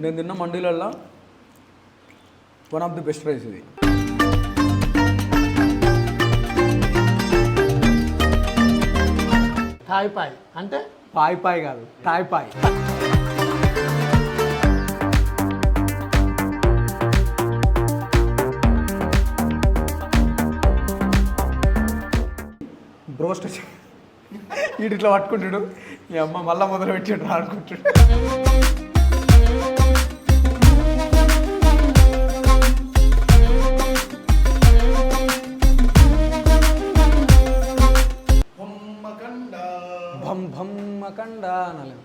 నేను తిన్న మండీలల్లో one of the best rice ఇది. థాయ్ పాయ్ అంటే పాయ్ పాయ్ కాదు, థాయ్ పాయ్. బ్రోస్ట్ వీటిట్లో పట్టుకుంటాడు, ఈ అమ్మ మళ్ళా మొదలు పెట్టాడు అనుకుంటాడు. భం భమ్మకండ అనలేదు.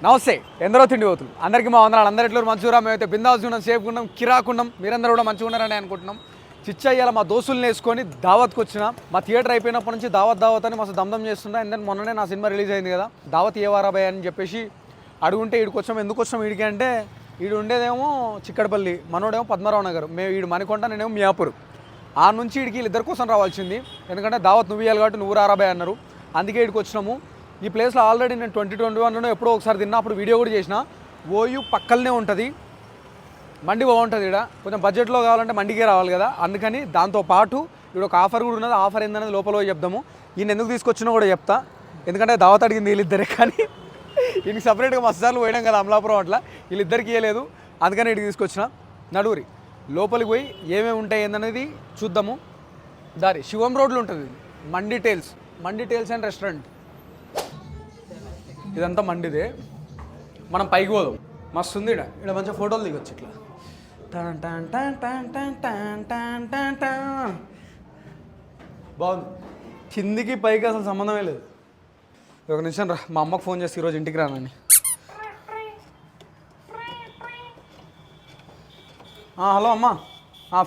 నమస్తే, ఎందరో తిండి పోతులు అందరికీ మా వందనాలు. అందరి ఎట్లు మంచిగా, మేమైతే బిందాస్ ఉన్నాం, సేఫ్గా ఉన్నాం, కిరాకున్నాం. మీరందరూ కూడా మంచిగా ఉన్నారని అనుకుంటున్నాం. చిచ్చయ్యాల మా దోస్తుల్ని వేసుకొని దావత్కి వచ్చిన. మా థియేటర్ అయిపోయినప్పటి నుంచి దావత్ అని మస్తు దమ్దం చేస్తున్నా. ఎందుకంటే మొన్ననే నా సినిమా రిలీజ్ అయింది కదా, దావత్ ఏ వారాబాయ్ అని చెప్పేసి అడుగుంటే ఈడికి వచ్చాం. ఎందుకు వచ్చాం వీడికి అంటే, ఈడు ఉండేదేమో చిక్కడపల్లి, మనోడేమో పద్మరావు నగర్, మేము ఈడు మణికొండ, నేనేమో మియాపూర్. ఆ నుంచి వీడికి వీళ్ళిద్దరి కోసం రావాల్సింది, ఎందుకంటే దావత్ నువ్వు ఇవ్వాలి కాబట్టి నువ్వు రారాబాయ్ అన్నారు. అందుకే వీడికి వచ్చినాము. ఈ ప్లేస్లో ఆల్రెడీ నేను 2021లో ఎప్పుడో ఒకసారి తిన్నా, అప్పుడు వీడియో కూడా చేసిన. ఓయూ పక్కలనే ఉంటుంది, మండి బాగుంటుంది. ఇక్కడ కొంచెం బడ్జెట్లో కావాలంటే మండికే రావాలి కదా, అందుకని దాంతోపాటు ఇక్కడ ఒక ఆఫర్ కూడా ఉన్నది. ఆఫర్ ఏందనేది లోపల చెప్దాము. ఈయన ఎందుకు తీసుకొచ్చినా కూడా చెప్తా, ఎందుకంటే దావత్ అడిగింది వీళ్ళిద్దరే. కానీ ఈయనకి సపరేట్గా మసాలు పోయడం కదా అమలాపురం, అట్లా వీళ్ళిద్దరికి ఇవ్వలేదు, అందుకని ఇక్కడికి తీసుకొచ్చిన. నడువురి లోపలికి పోయి ఏమేమి ఉంటాయి ఏందనేది చూద్దాము. దారి శివం రోడ్లో ఉంటుంది మండి టేల్స్ అండ్ రెస్టారెంట్. ఇదంతా మండిదే. మనం పైకి పోదాం, మస్తు ఉంది. ఇక్కడ మంచిగా ఫోటోలు దిగొచ్చు ఇట్లా. బాగుంది. కిందికి పైకి అసలు సంబంధమే లేదు. ఒక నిమిషం రా, మా అమ్మకు ఫోన్ చేసి ఈరోజు ఇంటికి రానని. హలో అమ్మ,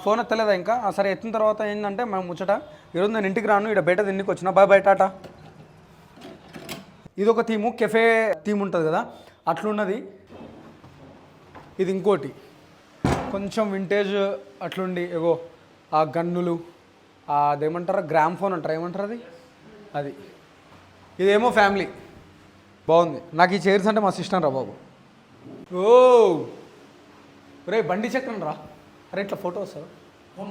ఫోన్ ఎత్తలేదా ఇంకా? సరే, ఎత్తిన తర్వాత ఏంటంటే మేము ముచ్చట, ఈరోజు నేను ఇంటికి రాను, ఇక్కడ బయట తిండికి వచ్చిన. Bye bye, tata. ఇది ఒక థీము, కెఫే థీమ్ ఉంటుంది కదా, అట్లున్నది. ఇది ఇంకోటి కొంచెం వింటేజ్ అట్లుండి, ఏగో ఆ గన్నులు, అదేమంటారా, గ్రామ్ ఫోన్ అంటారా, ఏమంటారు అది. ఇదేమో ఫ్యామిలీ, బాగుంది. నాకు ఈ చైర్స్ అంటే మస్తు ఇష్టం రా బాబు. ఓ రే, బండి చక్రం రా. అరే ఇట్లా ఫోటో వస్తారు. భం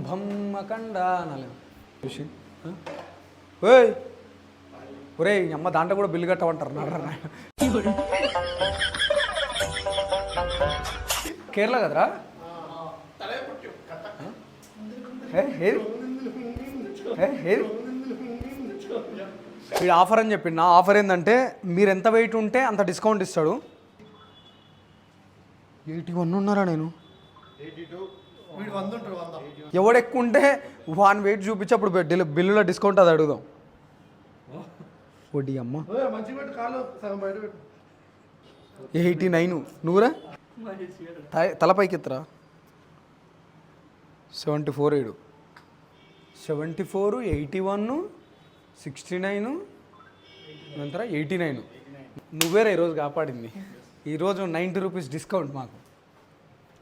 భమ్మకండ అనలేదు. ఓయ్ ఒరే అమ్మ, దాంట్లో కూడా బిల్లు కట్టమంటారు. కేరళ కదరా? ఏది వీడు ఆఫర్ అని చెప్పిండు. నా ఆఫర్ ఏంటంటే, మీరు ఎంత వెయిట్ ఉంటే అంత డిస్కౌంట్ ఇస్తాడు. 81 ఉన్నారా? నేను ఎవడు ఎక్కువ ఉంటే వాన్ వెయిట్ చూపించి అప్పుడు బిల్లులో డిస్కౌంట్ అది అడుగుదాం. వడ్డీ అమ్మ 89. నువ్వురా తలపైకి ఎత్తరా. 74 ఏడు 74, 81, 69 అంటారా 89. నువ్వేరా ఈరోజు కాపాడింది. ఈరోజు 90 రూపీస్ డిస్కౌంట్ మాకు.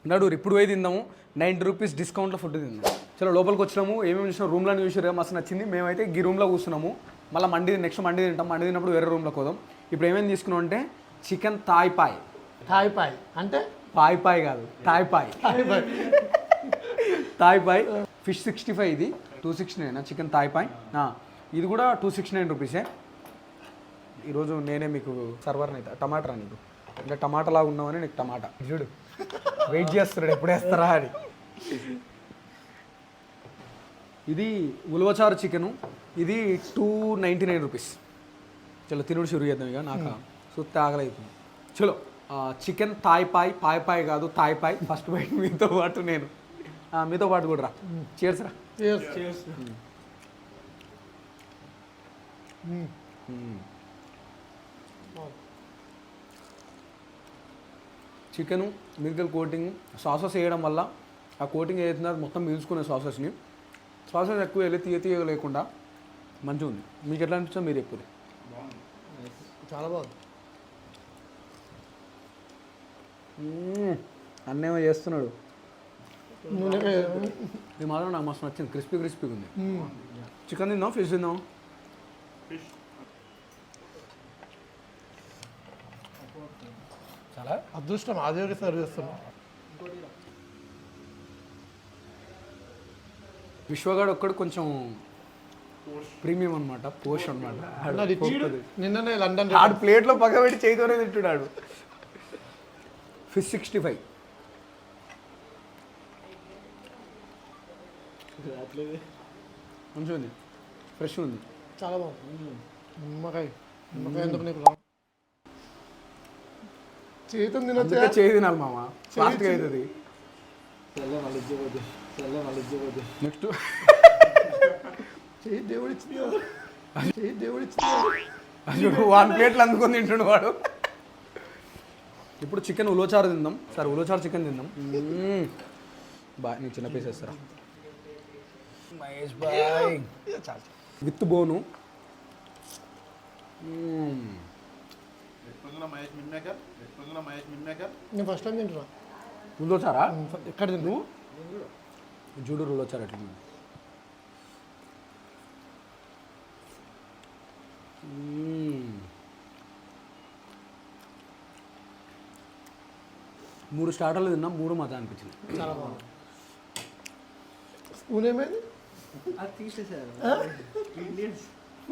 నడురు ఇప్పుడు పోయి తిందాము. 90 రూపీస్ డిస్కౌంట్లో ఫుడ్ తిందాం. చలో లోపలికి వచ్చినాము. ఏమేమి చూసినా రూమ్లో చూసారు, మస్తు నచ్చింది. మేమైతే ఈ రూమ్లో కూర్చున్నాము. మళ్ళీ నెక్స్ట్ మండి తింటాం. మండి తిన్నప్పుడు వేరే రూమ్లోకి పోదాం. ఇప్పుడు ఏమేమి తీసుకున్నాం అంటే, చికెన్ థాయ్ పాయ్ అంటే పాయ్ కాదు, థాయ్ పాయ్. ఫిష్ 65, ఇది 269. చికెన్ థాయ్ పాయ్ ఇది కూడా 269 రూపీసే. ఈరోజు నేనే మీకు సర్వర్ని అయితే. టమాటా నీకు ఇంకా టమాటా లాగా ఉన్నామని నీకు టమాటా చూడు, వెయిట్ చేస్తున్నాడు ఎప్పుడు వేస్తారా అని. ఇది ఉలవచారు చికెను, ఇది 299 రూపీస్. చలో తినుడు షురు చేద్దాం ఇక, నాకు సుత్తి ఆకలి అవుతుంది. చలో చికెన్ థాయ్ పాయ్ కాదు థాయ్ పాయ్. ఫస్ట్ బైట్ మీతో పాటు నేను, మీతో పాటు కూడా రా. చేర్స్ రా. చికెను మిరికల్ కోటింగ్ సాసెస్ వేయడం వల్ల ఆ కోటింగ్ ఏదైతుందో అది మొత్తం పీల్చుకునే సాసెస్ని. సాసెస్ ఎక్కువ వెళ్ళి తీయ లేకుండా మంచిగా ఉంది. మీకు ఎట్లా అనిపించిందో మీరు ఎక్కువ. చాలా బాగుంది. అన్నేమో చేస్తున్నాడు. ఇది మాత్రం నాకు మస్తు నచ్చింది. క్రిస్పీగా ఉంది. చికెన్ తిందాం, ఫిష్ తిందాం. చాలా అదృష్టం ఆదేవి సర్వ్ చేస్తున్నాం. విశ్వగాడు ఒక్కడు కొంచెం ప్రీమియం అనమాట, పోష్ అనమాట. నిన్ననే లండన్ ఆడు ప్లేట్లో పక్క పెట్టి చేతితోనే తింటున్నాడు. ఫిష్ 65 మంచిగా ఉంది, ఫ్రెష్ ఉంది. చాలా బాగుంది. నిమ్మకాయ ఎందుకు నీకు చేతులు తినొచ్చా? చేయి తినాలి మామ, ఫాస్ట్గా అవుతుంది. నెక్స్ట్ చేయి దేవుడు ఇచ్చింది, చేయి దేవుడు ఇచ్చింది. అసలు 1 ప్లేట్లు అందుకొని తింటుండు వాడు. ఇప్పుడు చికెన్ ఉలోచారు తిందాం. సరే ఉలోచారు చికెన్ తిందాం. బాయ్, నేను చిన్న పీస్ వేస్తారా మహేష్ బాయ్ విత్ బోను. నేను ఫస్ట్ టైం తింటున్నా ఉలోచారా. ఎక్కడ తింటు జూడు ఉలోచారు ఎట్లా ఉంది. మూడు స్టార్టర్లు తిన్నాం, 3 మజా అనిపించింది. చాలా బాగుంది. స్పూన్ ఏమైంది?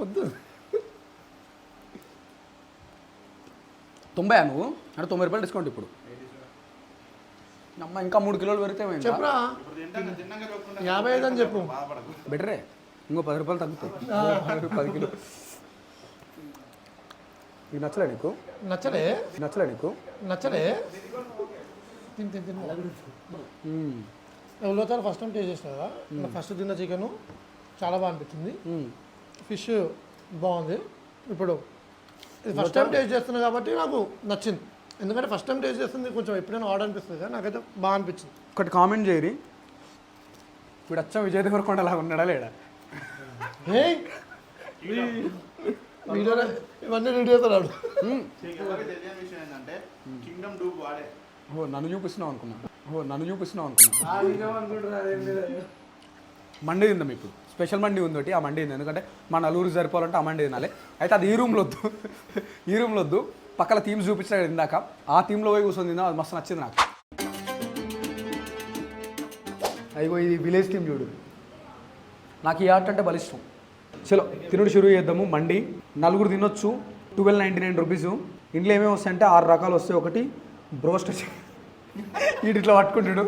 వద్దు 90 నువ్వు అంటే 90 రూపాయలు డిస్కౌంట్ ఇప్పుడు. అమ్మ ఇంకా 3 కిలోలు పెరిగితే చెప్పరా 55 అని చెప్పు. బెటరే, ఇంకో 10 రూపాయలు తగ్గుతాయి. 10 కిలో. ఇది నచ్చలే నీకు? నచ్చలే నచ్చలే నీకు? నచ్చలే తిని తిని తిని ఎవరితో ఫస్ట్ టైం టేస్ట్ చేసిన కదా. ఫస్ట్ తిన్న చికెన్ చాలా బాగా అనిపించింది. ఫిష్ బాగుంది. ఇప్పుడు ఇది ఫస్ట్ టైం టేస్ట్ చేస్తున్నా కాబట్టి నాకు నచ్చింది. ఎందుకంటే ఫస్ట్ టైం టేస్ట్ చేస్తుంది కొంచెం ఎప్పుడైనా ఆర్డర్ అనిపిస్తుంది కదా, నాకైతే బాగా అనిపించింది. ఒకటి కామెంట్ చేయరి, ఇప్పుడు అచ్చా విజయ్ దేవరకొండ లాగా ఉన్నాడా లేడా? వీడియోలో ఇవన్నీ రెడీ అవుతున్నాడు. ఓ నన్ను చూపిస్తున్నావు అనుకున్నా. మండి తిందాం ఇప్పుడు. స్పెషల్ మండి ఉంది ఒకటి, ఆ మండి ఉంది. ఎందుకంటే మా నలుగురు సరిపోవాలంటే ఆ మండి తినాలి. అయితే అది ఈ రూమ్లో వద్దు, పక్కన థీమ్స్ చూపించిన ఇందాక, ఆ థీమ్లో పోయి కూర్చొని తిందాం. అది మస్తు నచ్చింది నాకు. అయ్యో ఇది విలేజ్ థీమ్ చూడు. నాకు ఈ ఆర్ట్ అంటే బలిష్టం. చలో తినుడు షురూ చేద్దాము. మండి నలుగురు తినొచ్చు, 1299 రూపీస్. ఇంట్లో ఏమేమి వస్తాయంటే 6 రకాలు వస్తాయి. ఒకటి బ్రోస్ట్ వీటిట్లో పట్టుకుంటాడు,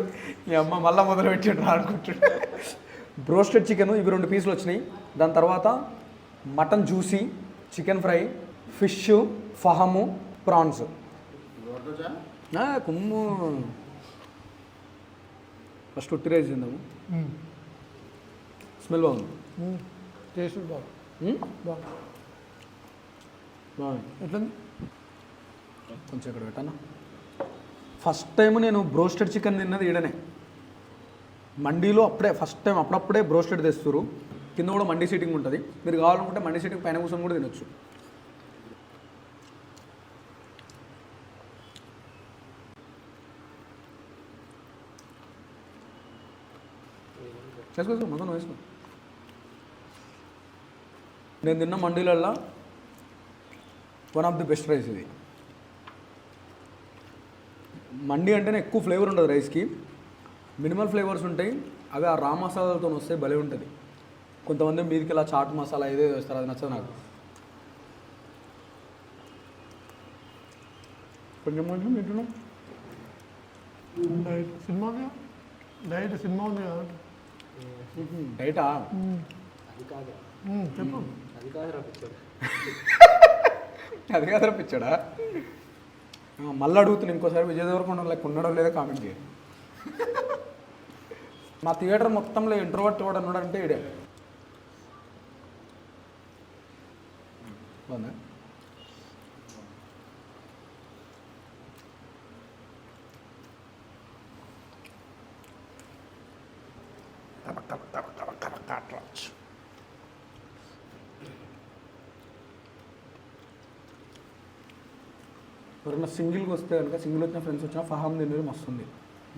ఈ అమ్మ మళ్ళీ మొదలు పెట్టాడు అనుకుంటాడు. బ్రోస్టెడ్ చికెన్ ఇవి 2 పీసులు వచ్చినాయి. దాని తర్వాత mutton juicy, chicken fry, fish, ఫహము, ప్రాన్స్. కుమ్ము ఫస్ట్ ఉట్టి రైస్ తిందాము. స్మెల్ బాగుంది. టేస్ట్ బాగుంది. ఎట్లా కొంచెం ఇక్కడ పెట్టాను. ఫస్ట్ టైం నేను బ్రోస్టెడ్ చికెన్ తిన్నది ఈడనే మండీలో. ఫస్ట్ టైం అప్పుడప్పుడే బ్రోస్టెడ్ తెస్తారు. కింద కూడా మండీ సీటింగ్ ఉంటుంది. మీరు కావాలనుకుంటే మండీ సీటింగ్ పైన కూర్చొని కూడా తినొచ్చు. వేసుకో మొత్తం వేసుకో. నేను తిన్న మండీలల్లో one of the best rice ఇది. మండి అంటేనే ఎక్కువ ఫ్లేవర్ ఉంటుంది రైస్కి, మినిమల్ ఫ్లేవర్స్ ఉంటాయి. అవి ఆ రా మసాలాలతో వస్తే భలే ఉంటుంది. కొంతమంది మీదకి ఇలా చాట్ మసాలా ఏదో వేస్తారు, అది నచ్చదు నాకు. కొంచెం కొంచెం తింటున్నాం. డైట్ సినిమా ఉంది కదా. డైటా? చెప్పు. అది కాదు రప్పించాడా? మళ్ళీ అడుగుతున్నా ఇంకోసారి విజయ్ దేవరకొండ లైక్ ఉండడం లేదా కామెంట్ చేయండి. మా థియేటర్ మొత్తంలో ఇంట్రోవర్ట్ వాడు అన్నాడు అంటే ఇడే. బాగుందా? ఎవరైనా సింగిల్కి వస్తే కనుక, సింగిల్ వచ్చిన ఫ్రెండ్స్ వచ్చినా ఫహామ్ తినేది మస్తు ఉంది.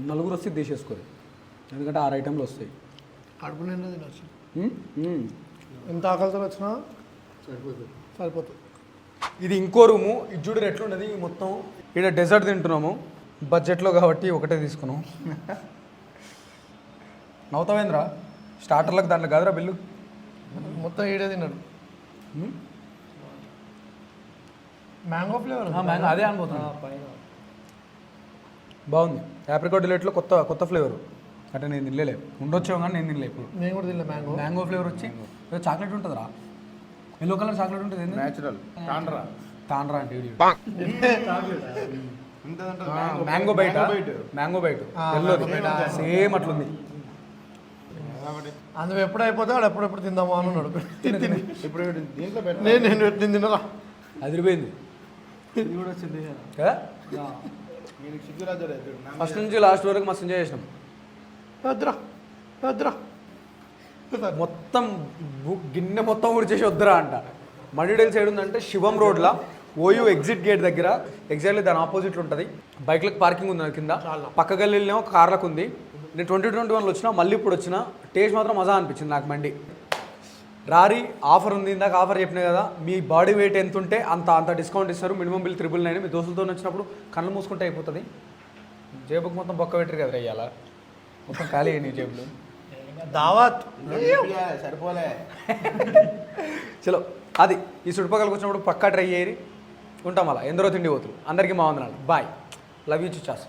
నలుగురు వస్తే తీసేసుకోరు, ఎందుకంటే 6 ఐటెంలు వస్తాయి. కడుపు నిండా తినొచ్చు. ఎంత ఆకలితో వచ్చినా సరిపోతుంది. ఇది ఇంకో రూము. ఇది చూడరు ఎట్లున్నది మొత్తం. ఇక్కడ డెజర్ట్ తింటున్నాము బడ్జెట్లో కాబట్టి ఒకటే తీసుకున్నాం. నవ్వుతావేంద్రా? స్టార్టర్లకు దాంట్లో కాదురా బిల్లు. మొత్తం ఈడే తిన్నాడు. మ్యాంగో ఫ్లేవర్ మ్యాంగో అదే అనుకుంటున్నా. బాగుంది. యాప్రికాట్ డిలైట్లో కొత్త ఫ్లేవర్. అంటే నేను తినలే, ఉండొచ్చావు కానీ నేను తినలే ఇప్పుడు. నేను కూడా తినలే మ్యాంగో ఫ్లేవర్ వచ్చి చాక్లెట్ ఉంటుందిరా, ఎల్లో కలర్ చాక్లెట్ ఉంటుంది. న్యాచురల్ తాండ్రా అంటే మ్యాంగో బైట్ ఎల్లో సేమ్ అట్లుంది. అందులో ఎప్పుడు అయిపోతే వాడు ఎప్పుడెప్పుడు తిందామా అని ఉన్నాడు. ఇప్పుడు దీంట్లో నేను తినరా అదిరిపోయింది కదా. సిగ్గురాజు ఫస్ట్ నుంచి లాస్ట్ వరకు మస్తు ఎంజాయ్ చేసినాం. వద్దురా మొత్తం గిన్నె మొత్తం ఉడిచేసి వద్దురా అంట. మడిడేల్ సైడ్ ఉందంటే శివం రోడ్లో ఓయూ ఎగ్జిట్ గేట్ దగ్గర ఎగ్జాక్ట్లీ దాని ఆపోజిట్లో ఉంటుంది. బైక్లకు పార్కింగ్ ఉంది కింద. పక్క గల్లీలోనేమో కార్లకు ఉంది. నేను 2021లో వచ్చినా, మళ్ళీ ఇప్పుడు వచ్చిన టేస్ట్ మాత్రం మజా అనిపించింది నాకు. మండి రారి ఆఫర్ ఉంది. ఇందాక ఆఫర్ చెప్పినా కదా, మీ బాడీ వెయిట్ ఎంత ఉంటే అంత డిస్కౌంట్ ఇస్తారు. Minimum bill 999. మీ దోస్తులతో వచ్చినప్పుడు కళ్ళు మూసుకుంటే అయిపోతుంది. జేబుకి మొత్తం బొక్క పెట్టరు కదా అయ్యాల, మొత్తం ఖాళీ నీ జేబులు. దావత్ సరిపోలే. చలో అది ఈ చుట్టుపక్కలకు వచ్చినప్పుడు పక్కా ట్రై చేయరి. ఉంటాం అలా. ఎందరో తిండి పోతులు. అందరికీ మా వందనాలు. బాయ్. Love you Chichas.